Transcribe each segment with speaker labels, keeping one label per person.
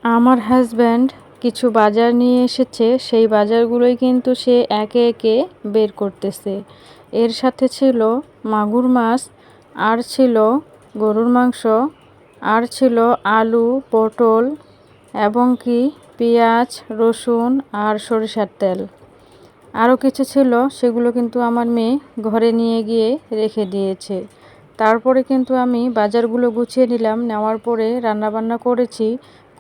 Speaker 1: আমার হাজব্যান্ড কিছু বাজার নিয়ে এসেছে, সেই বাজারগুলোই কিন্তু সে একে একে বের করতেছে। এর সাথে ছিল মাগুর মাছ, আর ছিল গরুর মাংস, আর ছিল আলু, পটল এবং কি পেঁয়াজ, রসুন আর সরিষার তেল। আরও কিছু ছিল, সেগুলো কিন্তু আমার মেয়ে ঘরে নিয়ে গিয়ে রেখে দিয়েছে। তারপরে কিন্তু আমি বাজারগুলো গুছিয়ে নিলাম, নেওয়ার পরে রান্নাবান্না করেছি।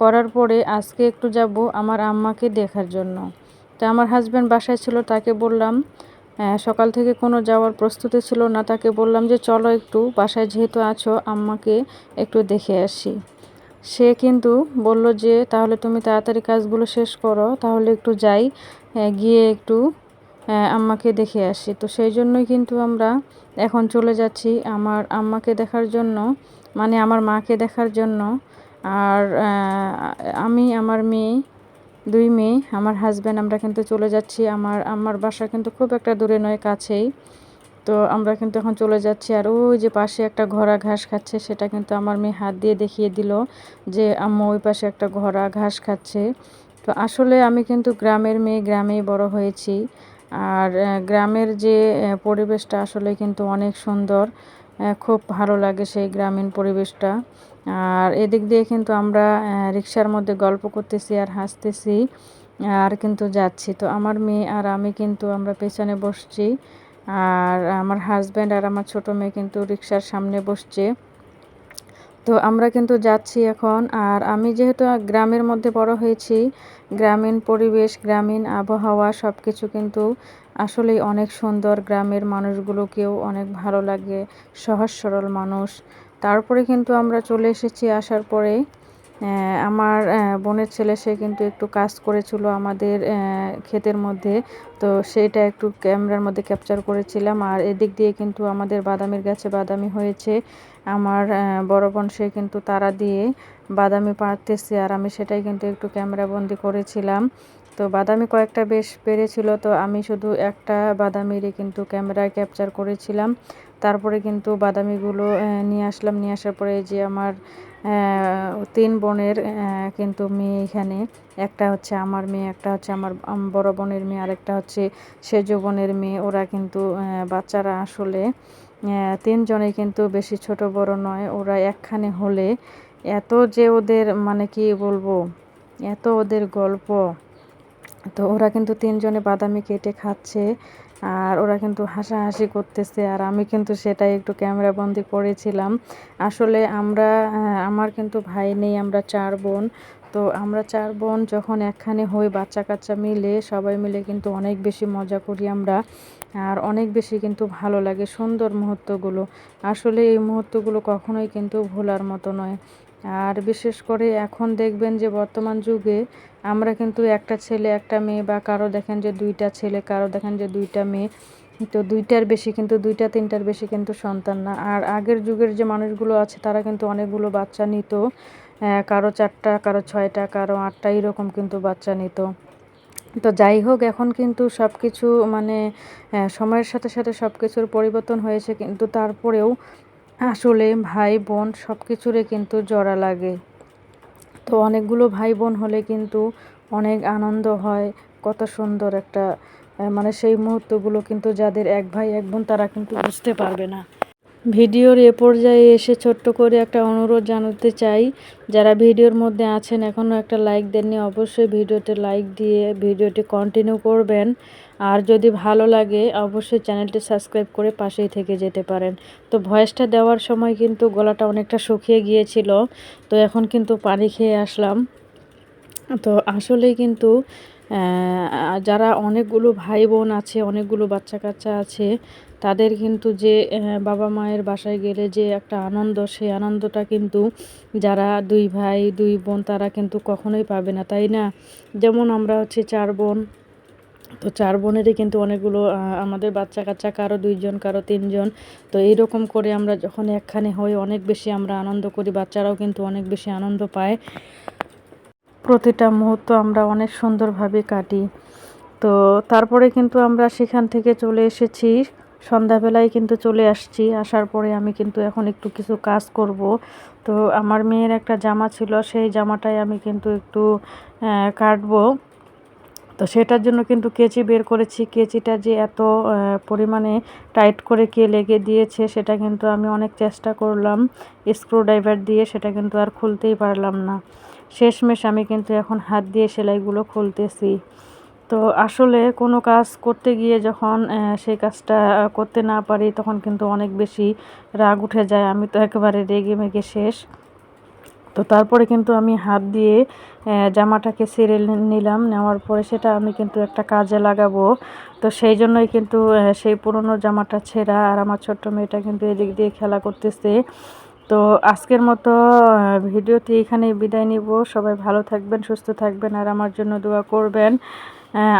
Speaker 1: করার পরে আজকে একটু যাব আমার আম্মাকে দেখার জন্য। তো আমার হাজব্যান্ড বাসায় ছিল, তাকে বললাম, সকাল থেকে কোনো যাওয়ার প্রস্তুতি ছিল না, তাকে বললাম যে চলো একটু বাসায় যেহেতু আছো আম্মাকে একটু দেখে আসি। সে কিন্তু বলল যে তাহলে তুমি তাড়াতাড়ি কাজগুলো শেষ করো, তাহলে একটু যাই, গিয়ে একটু আম্মাকে দেখে আসি। তো সেই জন্যই কিন্তু আমরা এখন চলে যাচ্ছি আমার আম্মাকে দেখার জন্য, মানে আমার মাকে দেখার জন্য। আর আমি, আমার মেয়ে, দুই মেয়ে, আমার হাজব্যান্ড, আমরা কিন্তু চলে যাচ্ছি। আমার আম্মার বাসা কিন্তু খুব একটা দূরে নয়, কাছেই। তো আমরা কিন্তু এখন চলে যাচ্ছি। আর ওই যে পাশে একটা ঘোড়া ঘাস খাচ্ছে, সেটা কিন্তু আমার মেয়ে হাত দিয়ে দেখিয়ে দিল যে আম্মু ওই পাশে একটা ঘোড়া ঘাস খাচ্ছে। তো আসলে আমি কিন্তু গ্রামের মেয়ে, গ্রামেই বড় হয়েছি। আর গ্রামের যে পরিবেশটা আসলে কিন্তু অনেক সুন্দর, খুব ভালো লাগে সেই গ্রামীণ পরিবেশটা। আর এদিক দিয়ে কিন্তু আমরা রিক্সার মধ্যে গল্প করতেছি আর হাসতেছি আর কিন্তু যাচ্ছি। তো আমার মেয়ে আর আমি কিন্তু আমরা পেছনে বসছি, আর আমার হাজব্যান্ড আর আমার ছোট মেয়ে কিন্তু রিক্সার সামনে বসছে। তো আমরা কিন্তু যাচ্ছি এখন। আর আমি যেহেতু গ্রামের মধ্যে বড় হয়েছি, গ্রামীণ পরিবেশ, গ্রামীণ আবহাওয়া সব কিছু কিন্তু আসলেই অনেক সুন্দর। গ্রামের মানুষগুলোকেও অনেক ভালো লাগে, সহজ সরল মানুষ। তারপরে কিন্তু আমরা চলে এসেছি। আসার পরে আমার বোনের ছেলে, সে কিন্তু একটু কাজ করেছিল আমাদের ক্ষেতের মধ্যে। তো সেইটা একটু ক্যামেরার মধ্যে ক্যাপচার করেছিলাম। আর এদিক দিয়ে কিন্তু আমাদের বাদামের গাছে বাদামি হয়েছে। আমার বড় বোন, সে কিন্তু তারা দিয়ে বাদামি পাড়তেছে, আর আমি সেটাই কিন্তু একটু ক্যামেরা বন্দি করেছিলাম। তো বাদামি কয়েকটা বেশ পেরেছিল, তো আমি শুধু একটা বাদামিরই কিন্তু ক্যামেরায় ক্যাপচার করেছিলাম। তারপরে কিন্তু বাদামিগুলো নিয়ে আসলাম। নিয়ে আসার পরে যে আমার তিন বোনের কিন্তু মেয়ে এখানে, একটা হচ্ছে আমার মেয়ে, একটা হচ্ছে আমার বড় বোনের মেয়ে, আরেকটা হচ্ছে সেজ বোনের মেয়ে। ওরা কিন্তু বাচ্চারা আসলে তিনজনেই কিন্তু বেশি ছোট বড় নয়। ওরা একখানে হলে এত যে ওদের, মানে কি বলবো, এত ওদের গল্প। তো ওরা কিন্তু তিনজনে বাদামি কেটে খাচ্ছে, আর ওরা কিন্তু হাসাহাসি করতেছে। আর আমি কিন্তু সেটাই একটু ক্যামেরা বন্দি করেছিলাম। আসলে আমরা, আমার কিন্তু ভাই নেই, আমরা চার বোন। তো আমরা চার বোন যখন একখানে হই, বাচ্চা কাচ্চা মিলে সবাই মিলে কিন্তু অনেক বেশি মজা করি আমরা। আর অনেক বেশি কিন্তু ভালো লাগে সুন্দর মুহূর্তগুলো। আসলে এই মুহূর্তগুলো কখনোই কিন্তু ভোলার মতো নয়। আর বিশেষ করে এখন দেখবেন যে বর্তমান যুগে আমরা কিন্তু একটা ছেলে একটা মেয়ে, বা কারো দেখেন যে দুইটা ছেলে, কারো দেখেন যে দুইটা মেয়ে। তো দুইটার বেশি কিন্তু, দুইটা তিনটার বেশি কিন্তু সন্তান না। আর আগের যুগের যে মানুষগুলো আছে, তারা কিন্তু অনেকগুলো বাচ্চা নিত। কারো চারটা, কারো ছয়টা, কারো আটটা, এরকম কিন্তু বাচ্চা নিত। তো যাই হোক, এখন কিন্তু সব কিছু, মানে সময়ের সাথে সাথে সব কিছুর পরিবর্তন হয়েছে, কিন্তু তারপরেও আসলে ভাই বোন সব কিছুরে কিন্তু জোড়া লাগে। তো অনেকগুলো ভাই বোন হলে কিন্তু অনেক আনন্দ হয়। কত সুন্দর একটা, মানে সেই মুহূর্তগুলো কিন্তু যাদের এক ভাই এক বোন, তারা কিন্তু বুঝতে পারবে না। ভিডিওর এ পর্যায়ে এসে ছোট্ট করে একটা অনুরোধ জানাতে চাই, যারা ভিডিওর মধ্যে আছেন এখনও একটা লাইক দেননি, অবশ্যই ভিডিওতে লাইক দিয়ে ভিডিওটি কন্টিনিউ করবেন। আর যদি ভালো লাগে অবশ্যই চ্যানেলটি সাবস্ক্রাইব করে পাশেই থেকে যেতে পারেন। তো ভয়েসটা দেওয়ার সময় কিন্তু গলাটা অনেকটা শুকিয়ে গিয়েছিল, তো এখন কিন্তু পানি খেয়ে আসলাম। তো আসলেই কিন্তু যারা অনেকগুলো ভাই বোন আছে, অনেকগুলো বাচ্চা কাচ্চা আছে, তাদের কিন্তু যে বাবা মায়ের বাসায় গেলে যে একটা আনন্দ, সেই আনন্দটা কিন্তু যারা দুই ভাই দুই বোন, তারা কিন্তু কখনোই পাবে না, তাই না? যেমন আমরা হচ্ছে চার বোন। তো চার বোনেরই কিন্তু অনেকগুলো আমাদের বাচ্চা কাচ্চা, কারো দুইজন, কারো তিনজন। তো এইরকম করে আমরা যখন একখানে হই, অনেক বেশি আমরা আনন্দ করি, বাচ্চারাও কিন্তু অনেক বেশি আনন্দ পায়। প্রতিটা মুহূর্ত আমরা অনেক সুন্দরভাবে কাটি। তো তারপরে কিন্তু আমরা সেখান থেকে চলে এসেছি সন্ধ্যাবেলায় কিন্তু চলে আসছি। আসার পরে আমি কিন্তু এখন একটু কিছু কাজ করব। তো আমার মেয়ের একটা জামা ছিল, সেই জামাটাই আমি কিন্তু একটু কাটবো। তো সেটার জন্য কিন্তু কেচি বের করেছি। কেচিটা যে এত পরিমাণে টাইট করে কে লেগে দিয়েছে সেটা কিন্তু আমি অনেক চেষ্টা করলাম স্ক্রুড্রাইভার দিয়ে, সেটা কিন্তু আর খুলতেই পারলাম না। শেষমেশ আমি কিন্তু এখন হাত দিয়ে সেলাইগুলো খুলতেছি। তো আসলে কোনো কাজ করতে গিয়ে যখন সেই কাজটা করতে না পারি তখন কিন্তু অনেক বেশি রাগ উঠে যায়। আমি তো একেবারে রেগে মেগে শেষ। তো তারপরে কিন্তু আমি হাত দিয়ে জামাটাকে ছিঁড়ে নিলাম। নেওয়ার পরে সেটা আমি কিন্তু একটা কাজে লাগাবো। তো সেই জন্যই কিন্তু সেই পুরনো জামাটা ছেঁড়া, আর আমার ছোট্ট মেয়েটা কিন্তু এদিক দিয়ে খেলা করতেছে। তো আজকের মতো ভিডিওটি এখানেই বিদায় নিব। সবাই ভালো থাকবেন, সুস্থ থাকবেন, আর আমার জন্য দোয়া করবেন।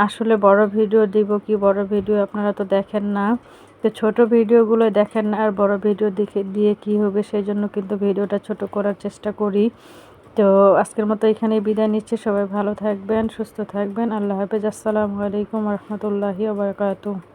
Speaker 1: আসলে বড় ভিডিও দিব কি, বড় ভিডিও আপনারা তো দেখেন না, তো ছোট ভিডিওগুলো দেখেন না, আর বড় ভিডিও দিয়ে কি হবে, সেই জন্য কিন্তু ভিডিওটা ছোট করার চেষ্টা করি। তো আজকের মতো এখানেই বিদায় নিচ্ছি। সবাই ভালো থাকবেন, সুস্থ থাকবেন। আল্লাহ হাফেজ। আসসালামু আলাইকুম রহমতুল্লাহি ওয়া বারাকাতুহু।